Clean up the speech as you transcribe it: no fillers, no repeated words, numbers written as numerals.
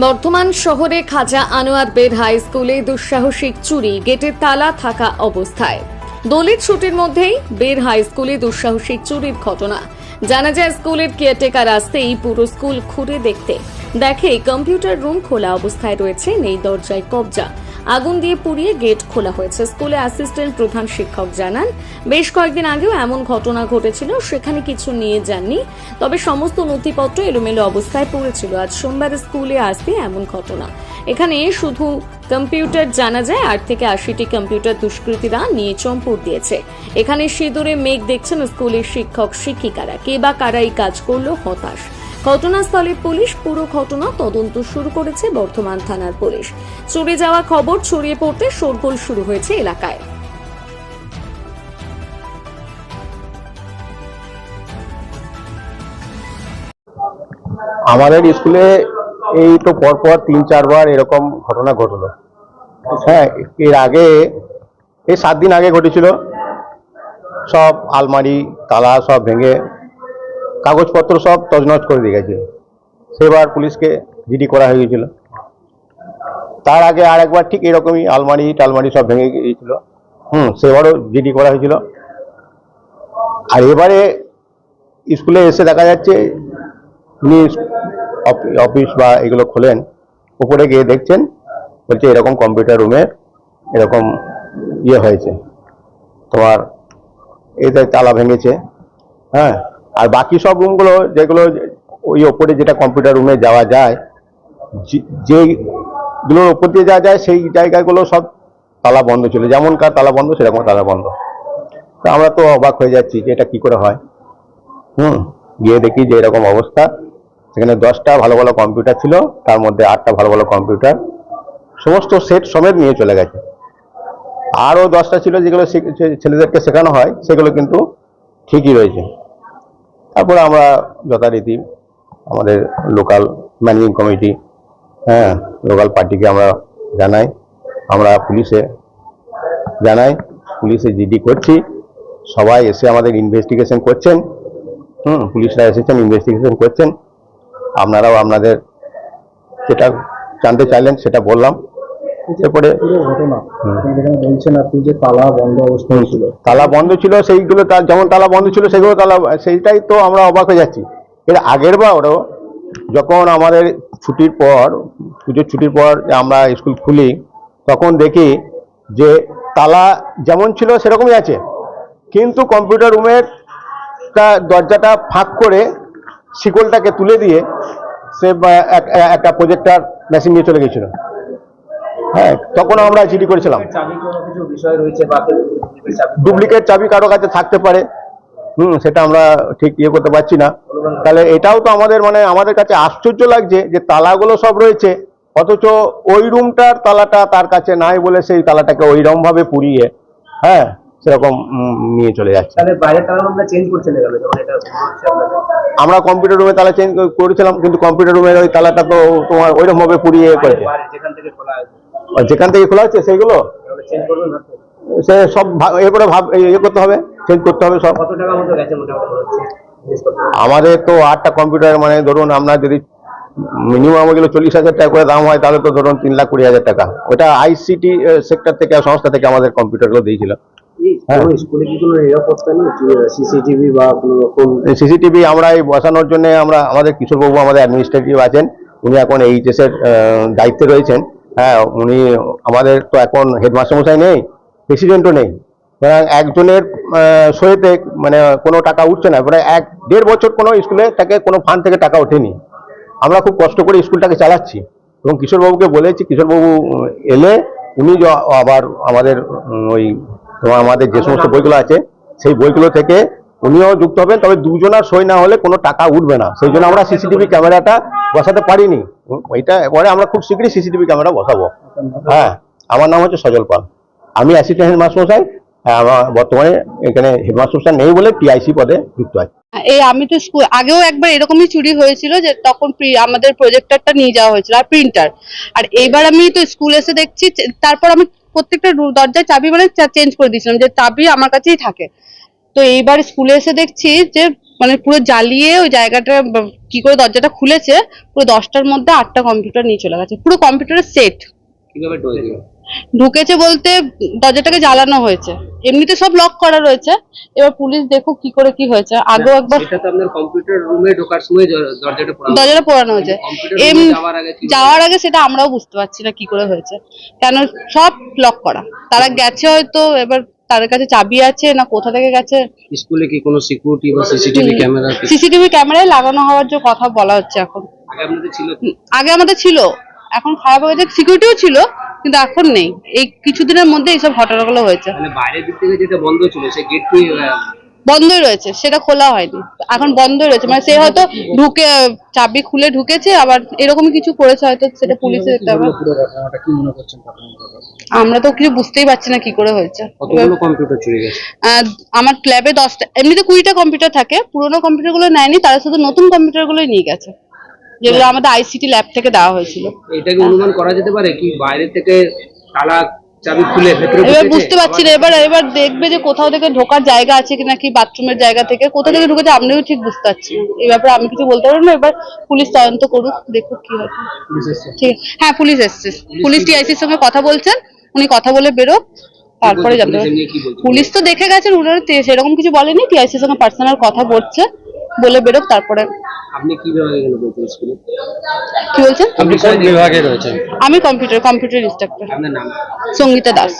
বর্ধমান শহরে খাজা আনোয়ার বের হাই স্কুলে দুঃসাহসিক চুরি, গেটের তালা থাকা অবস্থায়। দোলের ছুটির মধ্যেই বের হাই স্কুলে দুঃসাহসিক চুরির ঘটনা। জানা যায়, স্কুলের কেয়ারটেকার আসতেই পুরো স্কুল ঘুরে দেখে কম্পিউটার রুম খোলা অবস্থায় রয়েছে, নেই দরজায় কবজা। আগুন দিয়ে পুড়িয়ে গেট খোলা হয়েছে। স্কুলে অ্যাসিস্ট্যান্ট প্রধান শিক্ষক জানান, বেশ কয়েকদিন আগেও এমন ঘটনা ঘটেছিল, সেখানে কিছু নিয়ে যাননি, তবে সমস্ত নথিপত্র এলোমেলো অবস্থায় পড়েছিল। আজ সোমবার স্কুলে আসতে এমন ঘটনা। এখানে শুধু কম্পিউটার জানা যায়, 8 থেকে 80টি কম্পিউটার দুষ্কৃতীরা নিয়ে চম্পট দিয়েছে। এখানে সিঁদুরে মেঘ দেখছেন স্কুলের শিক্ষক শিক্ষিকারা। কে বা কারা এই কাজ করলো, হতাশ। ঘটনাস্থলে পুলিশ। পুরো ঘটনা তদন্ত শুরু করেছে বর্ধমান থানার পুলিশ। চুরি যাওয়া খবর ছড়িয়ে পড়তে শোরগোল শুরু হয়েছে এলাকায়। আমাদের স্কুলে এই তো পরপর 3-4 বার এরকম ঘটনা ঘটলো। হ্যাঁ, এর আগে এই 7 দিন আগে ঘটেছিল। সব আলমারি তালা সব ভেঙে কাগজপত্র সব তছনছ করে দিয়ে গেছিল। সেবার পুলিশকে জিডি করা হয়ে গেছিল। তার আগে আর একবার ঠিক এরকমই আলমারি সব ভেঙে গিয়েছিল। সেবারও জিডি করা হয়েছিল। আর এবারে স্কুলে এসে দেখা যাচ্ছে উনি অফিস বা এগুলো খোলেন, উপরে গিয়ে দেখছেন, বলছে এরকম কম্পিউটার রুমের এরকম হয়েছে, তোমার এতে তালা ভেঙেছে। হ্যাঁ, আর বাকি সব রুমগুলো যেগুলো ওই ওপরে যেটা কম্পিউটার রুমে যাওয়া যায়, যেগুলোর ওপর দিয়ে যাওয়া যায় সেই জায়গাগুলো সব তালা বন্ধ ছিল। যেমনকার তালা বন্ধ সেরকম তালা বন্ধ। তো আমরা তো অবাক হয়ে যাচ্ছি যে এটা কি করে হয়। গিয়ে দেখি যে এরকম অবস্থা। সেখানে 10টা ভালো ভালো কম্পিউটার ছিল, তার মধ্যে 8টা ভালো ভালো কম্পিউটার সমস্ত সেট সমেত নিয়ে চলে গেছে। আরও 10টা ছিল যেগুলো ছেলেদেরকে শেখানো হয়, সেগুলো কিন্তু ঠিকই রয়েছে। তারপরে আমরা যথারীতি আমাদের লোকাল ম্যানেজিং কমিটি, লোকাল পার্টিকে আমরা জানাই, আমরা পুলিশে জানাই, পুলিশে জিডি করছি। সবাই এসে আমাদের ইনভেস্টিগেশন করছেন। পুলিশরা এসেছেন, ইনভেস্টিগেশন করছেন। আপনারাও আপনাদের যেটা জানতে চাইলেন সেটা বললাম। এরপরে বলছেন আপনি যে তালা বন্ধ অবস্থায় ছিল, তালা বন্ধ ছিল, সেইগুলো যেমন তালা বন্ধ ছিল সেগুলো সেইটাই তো আমরা অবাক হয়ে যাচ্ছি। এর আগের বারও যখন আমাদের ছুটির পর, পুজোর ছুটির পর আমরা স্কুল খুলি, তখন দেখি যে তালা যেমন ছিল সেরকমই আছে, কিন্তু কম্পিউটার রুমের দরজাটা ফাঁক করে শিকলটাকে তুলে দিয়ে সে একটা প্রজেক্টর মেশিন নিয়ে চলে গেছিল। হ্যাঁ, তখন আমরা জিডি করেছিলাম। ডুপ্লিকেট চাবি কারো কাছে থাকতে পারে, সেটা আমরা ঠিক করতে পারছি না। তাহলে এটাও তো আমাদের কাছে আশ্চর্য লাগছে যে তালাগুলো সব রয়েছে, অথচ ওই রুমটার তালাটা তার কাছে নাই বলে সেই তালাটাকে ওইরকম ভাবে পুড়িয়ে সেরকম নিয়ে চলে যাচ্ছে। আমরা কম্পিউটার রুমে তালা চেঞ্জ করেছিলাম, কিন্তু কম্পিউটার রুমের ওই তালাটা তো তোমার ওইরকম ভাবে পুড়িয়ে করেছে। যেখান থেকে খোলা হচ্ছে সেইগুলো সে সব এরপরে করতে হবে, চেঞ্জ করতে হবে সব। আমাদের তো 8টা কম্পিউটার, ধরুন আমরা যদি মিনিমাম ওগুলো 40,000 টাকা করে দাম হয়, তাহলে তো ধরুন 3,20,000 টাকা। ওটা আইসিটি সেক্টর থেকে, সংস্থা থেকে আমাদের কম্পিউটারগুলো দিয়েছিল। সিসিটিভি আমরা এই বসানোর জন্য আমাদের কিশোরবাবু আমাদের অ্যাডমিনিস্ট্রেটিভ আছেন, উনি এখন এইচএস এর দায়িত্বে রয়েছেন। হ্যাঁ, উনি আমাদের তো এখন হেডমাস্টার মশাই নেই, প্রেসিডেন্টও নেই। একজনের সইতে কোনো টাকা উঠছে না। 1.5 বছর কোনো স্কুলে থেকে কোনো ফান্ড থেকে টাকা ওঠেনি। আমরা খুব কষ্ট করে স্কুলটাকে চালাচ্ছি এবং কিশোরবাবুকে বলেছি, কিশোরবাবু এলে উনি আবার আমাদের আমাদের যে সমস্ত বইগুলো আছে সেই বইগুলো থেকে উনিও যুক্ত হবেন। তবে দুজনের সই না হলে কোনো টাকা উঠবে না। সেই জন্য আমরা সিসিটিভি ক্যামেরাটা বসাতে পারিনি। ওইটা পরে আমরা খুব শীঘ্রই সিসিটিভি ক্যামেরা বসাবো। হ্যাঁ, আমার নাম হচ্ছে সজল পাল, আমি অ্যাসিস্ট্যান্ট হেডমাস্টার মশাই। বর্তমানে এখানে হেডমাস্টার মশাই নেই বলে টিআইসি পদে যুক্ত আছে। আমি তো স্কুল আগেও একবার এরকমই চুরি হয়েছিল, যে তখন আমাদের প্রজেক্টরটা নিয়ে যাওয়া হয়েছিল আর প্রিন্টার। আর এইবার আমি তো স্কুল এসে দেখছি, তারপর আমি প্রত্যেকটা দরজায় চাবি চেঞ্জ করে দিয়েছিলাম, যে চাবি আমার কাছেই থাকে। তো এইবার স্কুলে এসে দেখছি যে মানে পুরো জ্বালিয়ে ওই জায়গাটা কি করে দরজাটা খুলেছে, পুরো 10টার মধ্যে 8টা কম্পিউটার নিয়ে চলে গেছে, পুরো কম্পিউটারের সেট। কিভাবে ঢুকে ঢুকেছে বলতে দরজাটাকে জ্বালানো হয়েছে, এমনিতে সব লক করা রয়েছে। এবার পুলিশ দেখুক কি করে কি হয়েছে। আগেও একবার এটা তো আপনার কম্পিউটার রুমে ঢোকার সময় দরজাটা পোড়ানো হয়েছে, যাওয়ার আগে সেটা আমরাও বুঝতে পারছি না কি করে হয়েছে, কেন সব লক করা। তারা গেছে হয়তো, এবার তাদের কাছে চাবি আছে না কোথা থেকে গেছে। স্কুলে কি কোনো সিকিউরিটি বা সিসিটিভি ক্যামেরা সিসিটিভি ক্যামেরায় লাগানো হওয়ার যে কথা বলা হচ্ছে এখন। আগে আপনাদের ছিল? আগে আমাদের ছিল, এখন খারাপ হয়ে গেছে। সিকিউরিটিও ছিল কিন্তু এখন নেই, এই কিছুদিনের মধ্যে এইসব ঘটনাগুলো হয়েছে। মানে বাইরের দিক থেকে যেটা বন্ধ ছিল সেই গেট কি বন্ধই রয়েছে, সেটা খোলা হয়নি, এখন বন্ধই রয়েছে। মানে সে হয়তো ঢুকে চাবি খুলে ঢুকেছে, আবার এরকমই কিছু করেছে হয়তো, সেটা পুলিশে দেখতে হবে। পুরো ঘটনাটা কি মনে করছেন প্রাথমিকভাবে? আমরা তো কিছু বুঝতেই পারছি না কি করে হয়েছে। কতগুলো কম্পিউটার চুরি গেছে? আমার ল্যাবে 10টা, এমনিতে 20টা কম্পিউটার থাকে, পুরোনো কম্পিউটার গুলো নেয়নি, তারা শুধু নতুন কম্পিউটার গুলোই নিয়ে গেছে, যেগুলো আমাদের আইসিটি ল্যাব থেকে দেওয়া হয়েছিল। এটাকে অনুমান করা যেতে পারে কি বাইরে থেকে তালা চাবি খুলে ভেতরে এবার বুঝতে পারছি না, এবার দেখবে যে কোথাও থেকে ঢোকার জায়গা আছে কিনা, কি বাথরুমের জায়গা থেকে কোথা থেকে ঢুকেছে আমিও ঠিক বুঝতে পারছি না। এই ব্যাপারে আমি কিছু বলতে পারবো না, এবার পুলিশ তদন্ত করুক, দেখুক কি হয়। ঠিক, হ্যাঁ পুলিশ এসছে, পুলিশ টিআইসির সঙ্গে কথা বলছেন, উনি কথা বলে বেরোক, তারপরে জানতে পারবেন। পুলিশ তো দেখে গেছেন, উনারা সেরকম কিছু বলেনি, টিআইসির সঙ্গে পার্সোনাল কথা বলছে, বলে বেরোক তারপরে। আপনি কি বিভাগে গেল বলছেন স্কুলে? কি বলছেন? আপনি কোন বিভাগে রয়েছেন? আমি কম্পিউটার ইনস্ট্রাক্টর। আপনার নাম? সঙ্গীতা দাস।